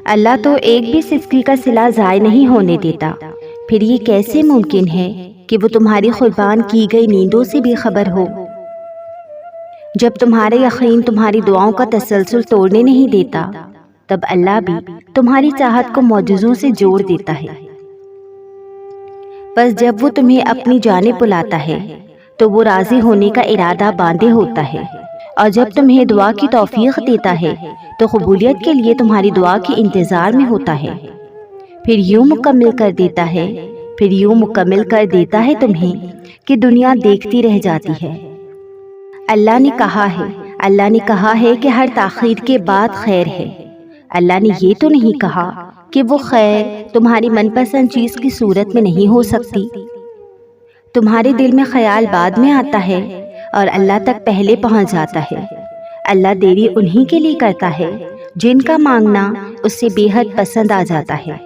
اللہ تو ایک بھی سسکی کا صلہ ضائع نہیں ہونے دیتا، پھر یہ کیسے ممکن ہے کہ وہ تمہاری قربان کی گئی نیندوں سے بھی خبر ہو؟ جب تمہارا یقین تمہاری دعاؤں کا تسلسل توڑنے نہیں دیتا، تب اللہ بھی تمہاری چاہت کو معجزوں سے جوڑ دیتا ہے۔ بس جب وہ تمہیں اپنی جانب بلاتا ہے تو وہ راضی ہونے کا ارادہ باندھے ہوتا ہے، اور جب تمہیں دعا کی توفیق دیتا ہے تو قبولیت کے لیے تمہاری دعا کے انتظار میں ہوتا ہے۔ پھر یوں مکمل کر دیتا ہے تمہیں کہ دنیا دیکھتی رہ جاتی ہے۔ اللہ نے کہا ہے کہ ہر تاخیر کے بعد خیر ہے۔ اللہ نے یہ تو نہیں کہا کہ وہ خیر تمہاری من پسند چیز کی صورت میں نہیں ہو سکتی۔ تمہارے دل میں خیال بعد میں آتا ہے اور اللہ تک پہلے پہنچ جاتا ہے۔ اللہ دیری انہی کے لیے کرتا ہے جن کا مانگنا اس سے بے حد پسند آ جاتا ہے۔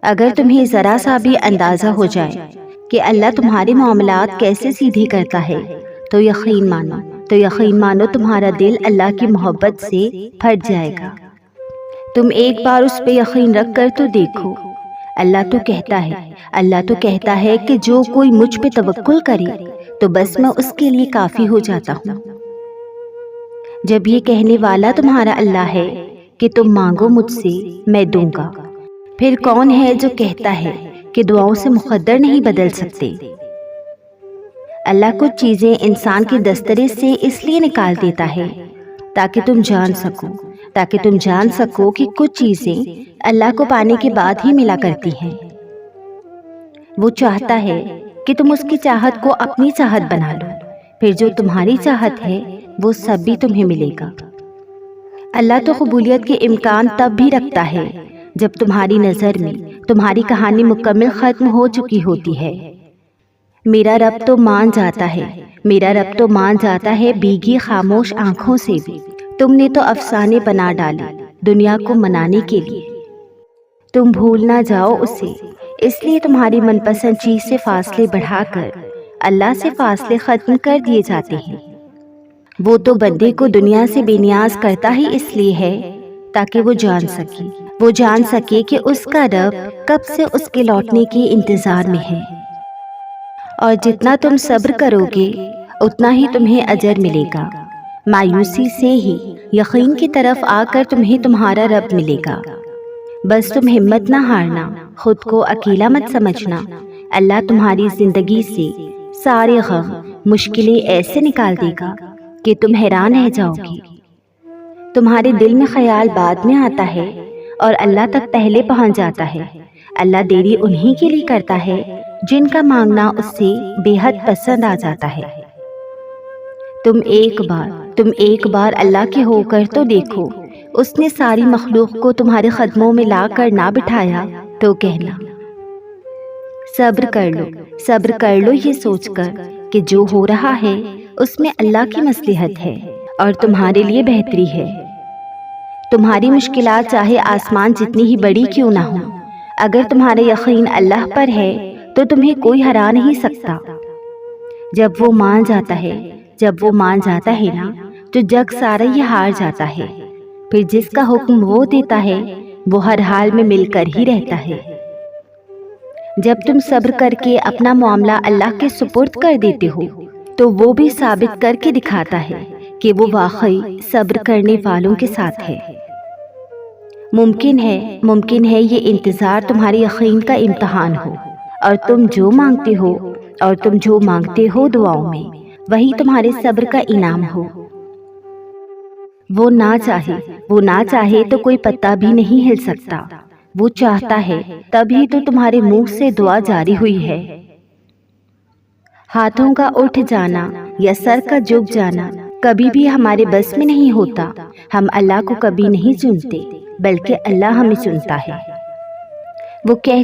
اگر تمہیں ذرا سا بھی اندازہ ہو جائے کہ اللہ تمہارے معاملات کیسے سیدھے کرتا ہے تو یقین مانو تمہارا دل اللہ کی محبت سے پھٹ جائے گا۔ تم ایک بار اس پہ یقین رکھ کر تو دیکھو۔ اللہ تو کہتا ہے کہ جو کوئی مجھ پہ توکل کرے تو بس میں اس کے لیے کافی ہو جاتا ہوں۔ جب یہ کہنے والا تمہارا اللہ ہے کہ تم مانگو مجھ سے میں دوں گا، پھر کون ہے جو کہتا ہے کہ دعاؤں سے مقدر نہیں بدل سکتے؟ اللہ کچھ چیزیں انسان کے دسترے سے اس لیے نکال دیتا ہے تاکہ تم جان سکو کہ کچھ چیزیں اللہ کو پانے کے بعد ہی ملا کرتی ہیں۔ وہ چاہتا ہے کہ تم اس کی چاہت کو اپنی چاہت بنا لو، پھر جو تمہاری چاہت ہے وہ سب بھی تمہیں ملے گا۔ اللہ تو قبولیت کے امکان تب بھی رکھتا ہے جب تمہاری نظر میں تمہاری کہانی مکمل ختم ہو چکی ہوتی ہے۔ میرا رب تو مان جاتا ہے بھیگی خاموش آنکھوں سے بھی۔ تم نے تو افسانے بنا ڈالے دنیا کو منانے کے لیے۔ تم بھول نہ جاؤ اسے، اس لیے تمہاری من پسند چیز سے فاصلے بڑھا کر اللہ سے فاصلے ختم کر دیے جاتے ہیں۔ وہ تو بندے کو دنیا سے بے نیاز کرتا ہی اس لیے ہے تاکہ وہ جان سکے کہ اس کا رب کب سے اس کے لوٹنے کے انتظار میں ہے، اور جتنا تم صبر کرو گے اتنا ہی تمہیں اجر ملے گا۔ مایوسی سے ہی یقین کی طرف آ کر تمہیں تمہارا رب ملے گا۔ بس تم ہمت نہ ہارنا، خود کو اکیلا مت سمجھنا۔ اللہ تمہاری زندگی سے سارے غم مشکلیں ایسے نکال دے گا کہ تم حیران رہ جاؤ گے۔ تمہارے دل میں خیال بعد میں آتا ہے اور اللہ تک پہلے پہنچ جاتا ہے۔ اللہ دیری انہی کے لیے کرتا ہے جن کا مانگنا اس سے بے حد پسند آ جاتا ہے۔ تم ایک بار اللہ کے ہو کر تو دیکھو، اس نے ساری مخلوق کو تمہارے قدموں میں لا کر نہ بٹھایا تو کہنا صبر کر لو یہ سوچ کر کہ جو ہو رہا ہے اس میں اللہ کی مصلحت ہے اور تمہارے لیے بہتری ہے۔ تمہاری مشکلات چاہے آسمان جتنی ہی بڑی کیوں نہ ہو، اگر تمہارا یقین اللہ پر ہے تو تمہیں کوئی ہرا نہیں سکتا۔ جب وہ مان جاتا ہے نا تو جگ سارا یہ ہار جاتا ہے۔ پھر جس کا حکم وہ دیتا ہے وہ ہر حال میں مل کر ہی رہتا ہے۔ جب تم صبر کر کے اپنا معاملہ اللہ کے سپرد کر دیتے ہو تو وہ بھی ثابت کر کے دکھاتا ہے کہ وہ واقعی صبر کرنے والوں کے ساتھ ہے۔ ممکن ہے یہ انتظار تمہارے یقین کا امتحان ہو، اور تم جو مانگتے ہو دعاؤں میں وہی تمہارے صبر کا انعام ہو۔ وہ نہ چاہے تو کوئی پتا بھی نہیں ہل سکتا۔ وہ چاہتا ہے تبھی تو تمہارے منہ سے دعا جاری ہوئی ہے۔ ہاتھوں کا اٹھ جانا یا سر کا جھک جانا کبھی بھی ہمارے بس میں نہیں ہوتا۔ ہم اللہ کو کبھی نہیں چنتے بلکہ اللہ ہمیں چنتا ہے۔ وہ کہہ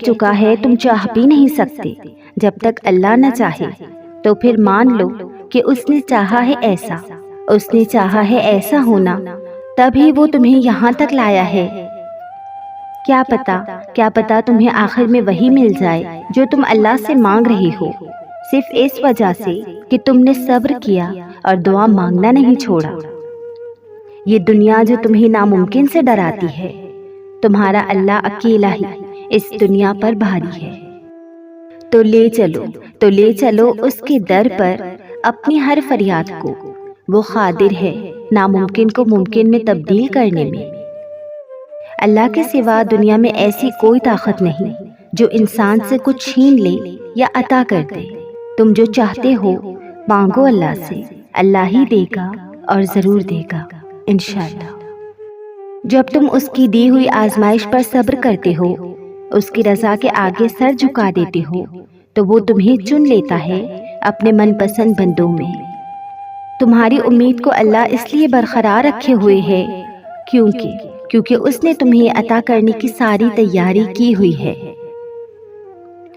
چکا ہے تم چاہ بھی نہیں سکتے جب تک اللہ نہ چاہے، تو پھر مان لو کہ اس نے چاہا ہے ایسا ہونا، تبھی وہ تمہیں یہاں تک لایا ہے۔ کیا پتا تمہیں آخر میں وہی مل جائے جو تم اللہ سے مانگ رہے ہو، صرف اس وجہ سے کہ تم نے صبر کیا اور دعا مانگنا نہیں چھوڑا۔ یہ دنیا جو تمہیں ناممکن سے ڈراتی ہے، تمہارا اللہ اکیلا ہی اس دنیا پر بھاری ہے۔ تو لے چلو اس کے در پر اپنی ہر فریاد کو، وہ قادر ہے ناممکن کو ممکن میں تبدیل کرنے میں۔ اللہ کے سوا دنیا میں ایسی کوئی طاقت نہیں جو انسان سے کچھ چھین لے یا عطا کر دے۔ تم جو چاہتے ہو مانگو اللہ سے، اللہ ہی دے گا اور ضرور دے گا انشاءاللہ۔ جب تم اس کی دی ہوئی آزمائش پر صبر کرتے ہو، اس کی رضا کے آگے سر جھکا دیتے ہو، تو وہ تمہیں چن لیتا ہے اپنے من پسند بندوں میں۔ تمہاری امید کو اللہ اس لیے برقرار رکھے ہوئے ہے کیونکہ اس نے تمہیں عطا کرنے کی ساری تیاری کی ہوئی ہے،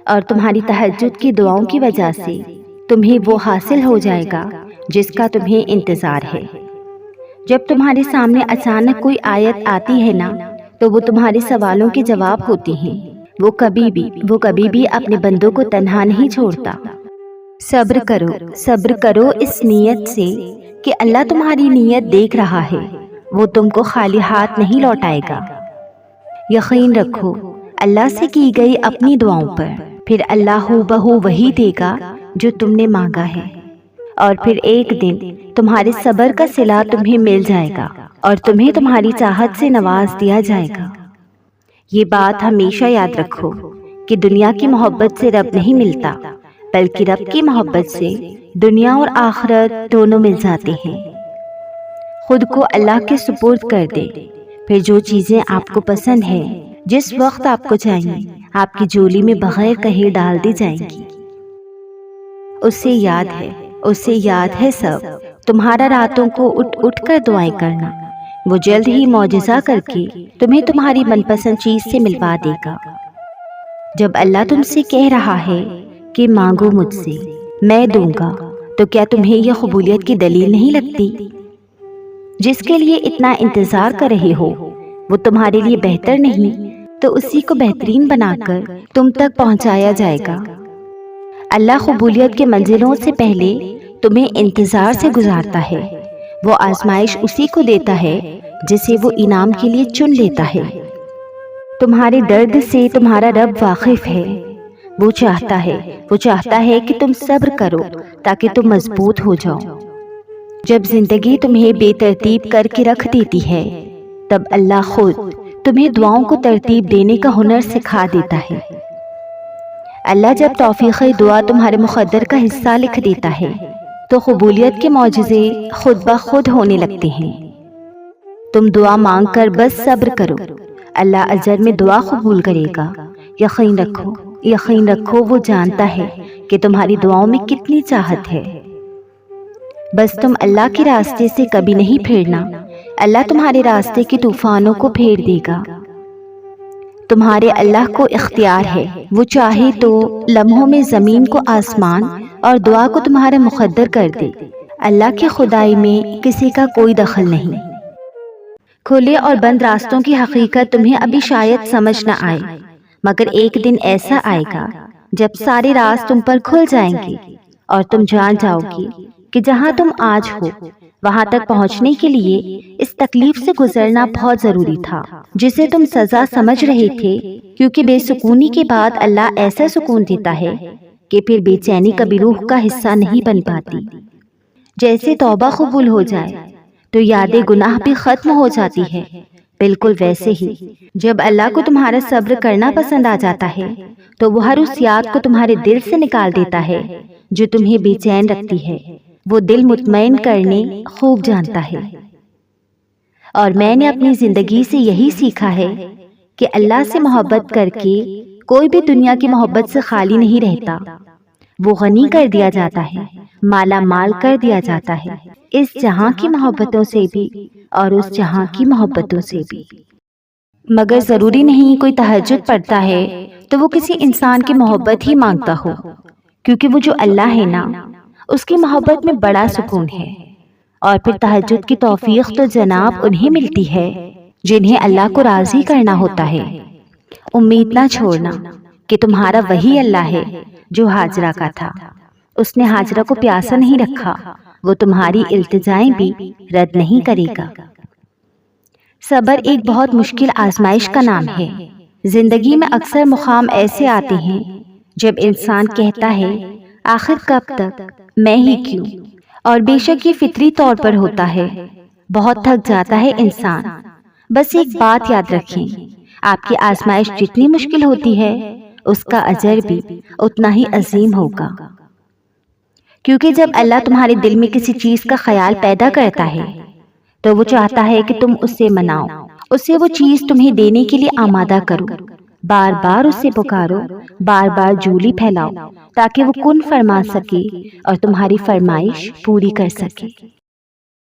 اور تمہاری تہجد کی دعاؤں کی وجہ سے تمہیں وہ حاصل ہو جائے گا جس کا تمہیں انتظار ہے۔ جب تمہارے سامنے اچانک کوئی آیت آتی ہے نا، تو وہ تمہارے سوالوں کے جواب ہوتے ہیں۔ وہ کبھی بھی اپنے بندوں کو تنہا نہیں چھوڑتا۔ صبر کرو اس نیت سے کہ اللہ تمہاری نیت دیکھ رہا ہے، وہ تم کو خالی ہاتھ نہیں لوٹائے گا۔ یقین رکھو اللہ سے کی گئی اپنی دعاؤں پر، پھر اللہ ہو بہو وہی دے گا جو تم نے مانگا ہے، اور پھر ایک دن تمہارے صبر کا صلہ تمہیں مل جائے گا اور تمہیں تمہاری چاہت سے نواز دیا جائے گا۔ یہ بات ہمیشہ یاد رکھو کہ دنیا کی محبت سے رب نہیں ملتا، بلکہ رب کی محبت سے دنیا اور آخرت دونوں مل جاتے ہیں۔ خود کو اللہ کے سپرد کر دے، پھر جو چیزیں آپ کو پسند ہیں جس وقت آپ کو چاہیے آپ کی جولی میں بغیر کہے ڈال دی جائیں گی۔ اسے یاد ہے سب تمہارا راتوں کو اٹھ کر دعائیں کرنا، وہ جلد ہی معجزہ کر کے تمہیں تمہاری من پسند چیز سے ملوا دے گا۔ جب اللہ تم سے کہہ رہا ہے کہ مانگو مجھ سے میں دوں گا، تو کیا تمہیں یہ قبولیت کی دلیل نہیں لگتی؟ جس کے لیے اتنا انتظار کر رہے ہو وہ تمہارے لیے بہتر نہیں تو اسی کو بہترین بنا کر تم تک پہنچایا جائے گا۔ اللہ قبولیت کے منزلوں سے پہلے تمہیں انتظار سے گزارتا ہے۔ وہ آزمائش اسی کو دیتا ہے جسے وہ انعام کے لیے چن لیتا ہے۔ تمہارے درد سے تمہارا رب واقف ہے۔ وہ چاہتا ہے کہ تم صبر کرو تاکہ تم مضبوط ہو جاؤ۔ جب زندگی تمہیں بے ترتیب کر کے رکھ دیتی ہے، تب اللہ خود تمہیں دعاؤں کو ترتیب دینے کا ہنر سکھا دیتا ہے۔ اللہ جب توفیق دعا تمہارے مقدر کا حصہ لکھ دیتا ہے تو قبولیت کے معجزے خود بخود ہونے لگتے ہیں۔ تم دعا مانگ کر بس صبر کرو، اللہ اجر میں دعا قبول کرے گا۔ یقین رکھو وہ جانتا ہے کہ تمہاری دعاؤں میں کتنی چاہت ہے۔ بس تم اللہ کے راستے سے کبھی نہیں پھیرنا، اللہ تمہارے راستے کے طوفانوں کو پھیر دے گا۔ تمہارے اللہ کو اختیار ہے، وہ چاہے تو لمحوں میں زمین کو آسمان اور دعا کو تمہارا مقدر کر دے۔ اللہ کی خدائی میں کسی کا کوئی دخل نہیں۔ کھلے اور بند راستوں کی حقیقت تمہیں ابھی شاید سمجھ نہ آئے، مگر ایک دن ایسا آئے گا جب سارے راز تم پر کھل جائیں گے اور تم جان جاؤ گی کہ جہاں تم آج ہو وہاں تک پہنچنے کے لیے اس تکلیف سے گزرنا بہت ضروری تھا جسے تم سزا سمجھ رہے تھے، کیونکہ بے سکونی کے بعد اللہ ایسا سکون دیتا ہے کہ پھر بے چینی کبھی روح کا حصہ نہیں بن پاتی۔ جیسے توبہ قبول ہو جائے تو یاد گناہ بھی ختم ہو جاتی ہے، بالکل ویسے ہی جب اللہ کو تمہارا صبر کرنا پسند آ جاتا ہے تو وہ ہر اس یاد کو تمہارے دل سے نکال دیتا ہے جو تمہیں بے چین رکھتی ہے۔ وہ دل مطمئن کرنے خوب جانتا ہے۔ اور میں نے اپنی زندگی سے یہی سیکھا ہے کہ اللہ سے محبت کر کے کوئی بھی دنیا کی محبت سے خالی نہیں رہتا۔ وہ غنی کر دیا جاتا ہے، مالا مال کر دیا جاتا ہے، اس جہاں کی محبتوں سے بھی اور اس جہاں کی محبتوں سے بھی۔ مگر ضروری نہیں کوئی تہجد پڑھتا ہے تو وہ کسی انسان کی محبت ہی مانگتا ہو، کیونکہ وہ جو اللہ ہے نا، اس کی محبت میں بڑا سکون ہے۔ اور پھر تہجد کی توفیق تو جناب انہیں ملتی ہے جنہیں اللہ کو راضی کرنا ہوتا ہے۔ امید نہ چھوڑنا کہ تمہارا وہی اللہ ہے جو ہاجرہ کا تھا۔ اس نے ہاجرہ کو پیاسا نہیں رکھا، وہ تمہاری التجائیں بھی رد نہیں کرے گا۔ صبر ایک بہت مشکل آزمائش کا نام ہے۔ زندگی میں اکثر مقام ایسے آتے ہیں جب انسان کہتا ہے آخر کب تک، میں ہی کیوں؟ اور بے شک یہ فطری طور پر ہوتا ہے، بہت تھک جاتا ہے انسان۔ بس ایک بات یاد رکھیں، آپ کی آزمائش جتنی مشکل ہوتی ہے اس کا اجر بھی اتنا ہی عظیم ہوگا، کیونکہ جب اللہ تمہارے دل میں کسی چیز کا خیال پیدا کرتا ہے تو وہ چاہتا ہے کہ تم اس سے مناؤ، اسے وہ چیز تمہیں دینے کے لیے آمادہ کرو، بار بار اس سے پکارو، بار بار جولی پھیلاؤ تاکہ وہ کن فرما سکے اور تمہاری فرمائش پوری کر سکے۔